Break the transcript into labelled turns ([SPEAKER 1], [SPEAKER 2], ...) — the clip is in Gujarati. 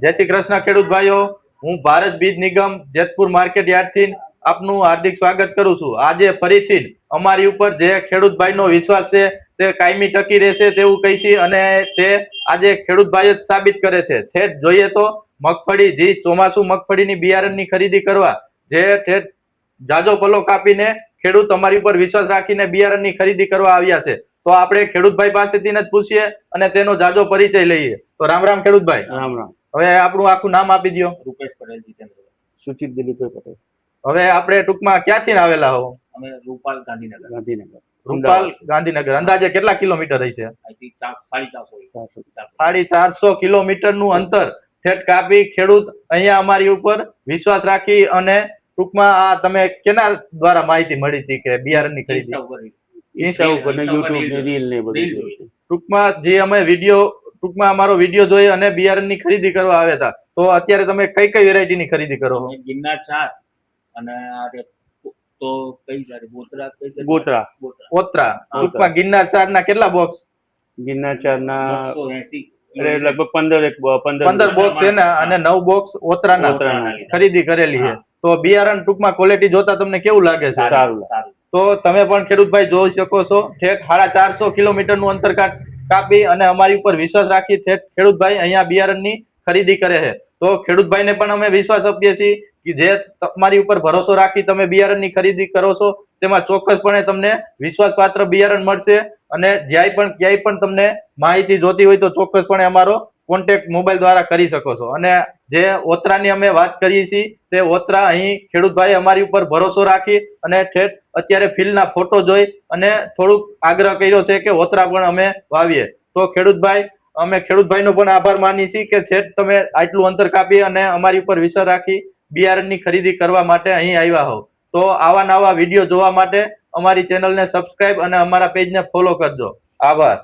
[SPEAKER 1] જય શ્રી કૃષ્ણ ખેડૂત ભાઈઓ, હું ભારત બીજ નિગમ જેતપુર માર્કેટ યાર્ડથી આપનું હાર્દિક સ્વાગત કરું છું। આજે ફરીથી અમારી ઉપર જે ખેડૂત ભાઈનો વિશ્વાસ છે તે કાયમી ટકી રહેશે તેવું કહીશી અને તે આજે ખેડૂત ભાઈ જ સાબિત કરે છે। ઠેઠ જોઈએ તો મગફળી જે ચોમાસુ મગફળીની બિયારણની ખરીદી કરવા જે ઠેઠ જાજો પલ્લો કાપીને ખેડૂત અમારી ઉપર વિશ્વાસ રાખીને બિયારણની ખરીદી કરવા આવ્યા છે। તો આપણે ખેડૂતભાઈ પાસેથી જ પૂછીએ અને તેનો જાજો પરિચય લઈએ। તો રામ રામ ખેડૂતભાઈ।
[SPEAKER 2] રામ રામ।
[SPEAKER 1] હવે આપણું આખું નામ આપી દો।
[SPEAKER 2] રૂપેશ પટેલ જીતેન્દ્રભાઈ। સુચિત દિલીપભાઈ પટેલ।
[SPEAKER 1] હવે આપણે ટૂંકમાં ક્યાંથી આવેલા હો?
[SPEAKER 2] અમે રૂપાલ ગાંધીનગર। ગાંધીનગર।
[SPEAKER 1] રૂપાલ ગાંધીનગર। અંદાજે કેટલા કિલોમીટર હશે? 450 કિલોમીટર નું અંતર ઠેઠ કાપી ખેડૂત અહીંયા અમારી ઉપર વિશ્વાસ રાખી અને ટૂંકમાં આ તમે કેના દ્વારા માહિતી મળી હતી કે બિયારણની ખરીદી? ઇન્સ્ટા ઉપર ને યુટ્યુબ ને રીલ ને બધું। ટૂંકમાં જે અમે વિડીયો ટૂંકમાં અમારો વિડીયો જોઈ અને બિયારણની ખરીદી કરવા આવ્યા હતા। તો અત્યારે તમે કઈ કઈ વેરાયટીની ખરીદી કરો છો?
[SPEAKER 2] ગિરનાર 4 અને તો કઈ જારે
[SPEAKER 1] ગોત્રા ટૂંકમાં ગિરનાર 4 ના કેટલા બોક્સ?
[SPEAKER 2] ગિરનાર 4 ના 280 લગભગ 15
[SPEAKER 1] બોક્સ છે ને અને 9 બોક્સ ઓતરાના ખરીદી કરેલી છે। તો બિયારણ ટૂંકમાં ક્વોલિટી જોતા તમને કેવું લાગે છે?
[SPEAKER 2] સારું।
[SPEAKER 1] તો તમે પણ ખેડૂતભાઈ જોઈ શકો છો ઠેઠ 450 કિલોમીટર નું અંતર કાપી અને અમારી ઉપર વિશ્વાસ રાખી ઠેઠ ખેડૂતભાઈ અહીંયા બિયારણની ખરીદી કરે છે। તો ખેડૂતભાઈને પણ અમે વિશ્વાસ આપીએ છીએ કે જે તમારી ઉપર ભરોસો રાખી તમે બિયારણની ખરીદી કરો છો તેમાં ચોક્કસપણે તમને વિશ્વાસપાત્ર બિયારણ મળશે અને ક્યાંય પણ તમને માહિતી જોતી હોય તો ચોક્કસપણે અમારો કોન્ટેક્ટ મોબાઈલ દ્વારા કરી શકો છો। અને જે ઓતરાની અમે વાત કરીએ છીએ તે ઓતરા અહીં ખેડૂતભાઈ અમારી ઉપર ભરોસો રાખી અને ઠેઠ અત્યારે ફિલ્ડના ફોટો જોઈ અને થોડુંક આગ્રહ કર્યો છે કે ઓતરા પણ અમે વાવીએ। તો ખેડૂતભાઈ અમે ખેડૂતભાઈનો પણ આભાર માનીએ છીએ કે ઠેઠ તમે આટલું અંતર કાપી અને અમારી ઉપર વિશ્વાસ રાખી બિયારણની ખરીદી કરવા માટે અહીં આવ્યા હો। તો આવા નવા વિડીયો જોવા માટે અમારી ચેનલને સબસ્ક્રાઇબ અને અમારા પેજને ફોલો કરજો। આભાર।